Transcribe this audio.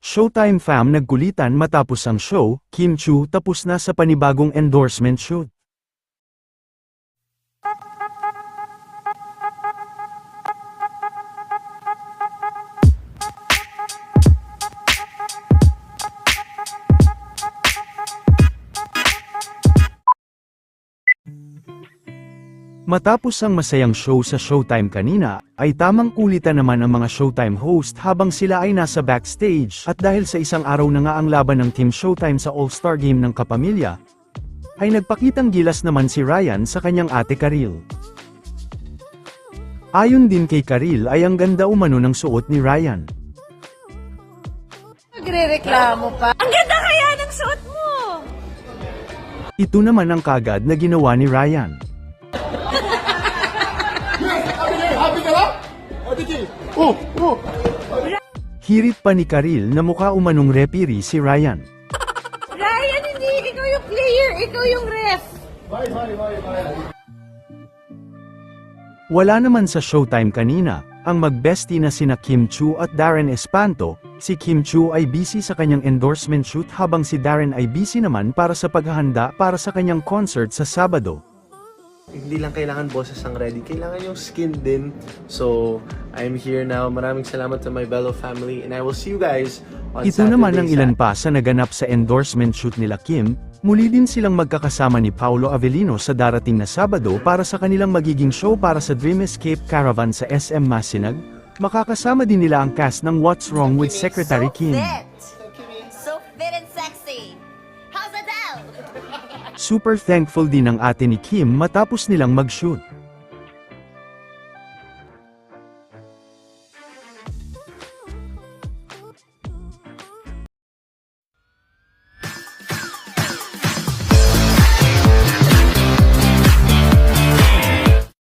Showtime fam nagkulitan matapos ang show, Kim Chiu tapos na sa panibagong endorsement shoot. Matapos ang masayang show sa Showtime kanina, ay tamang kulitan naman ang mga Showtime host habang sila ay nasa backstage at dahil sa isang araw na nga ang laban ng Team Showtime sa All-Star Game ng Kapamilya, ay nagpakitang gilas naman si Ryan sa kanyang ate Karil. Ayon din kay Karil ay ang ganda umano ng suot ni Ryan. Nagre-reklamo pa. Ang ganda kaya ng suot mo! Ito naman ang kagad na ginawa ni Ryan. Happy ka lang? Hirit pa ni Karil na mukha umanong referee si Ryan. Ryan, hindi! Ikaw yung player! Ikaw yung ref! Wala naman sa Showtime kanina, ang mag-bestie na sina Kim Chiu at Darren Espanto. Si Kim Chiu ay busy sa kanyang endorsement shoot habang si Darren ay busy naman para sa paghahanda para sa kanyang concert sa Sabado. Hindi lang kailangan boses ang ready, kailangan yung skin din. So, I'm here now. Maraming salamat to my Bello family and I will see you guys on Ito Saturday. naman ang ilan pa sa naganap sa endorsement shoot nila Kim. Muli din silang magkakasama ni Paolo Avellino sa darating na Sabado para sa kanilang magiging show para sa Dream Escape Caravan sa SM Masinag. Makakasama din nila ang cast ng What's Wrong with Secretary Kim. So fit and sexy. How's Adele? Super thankful din ang ate ni Kim matapos nilang mag-shoot.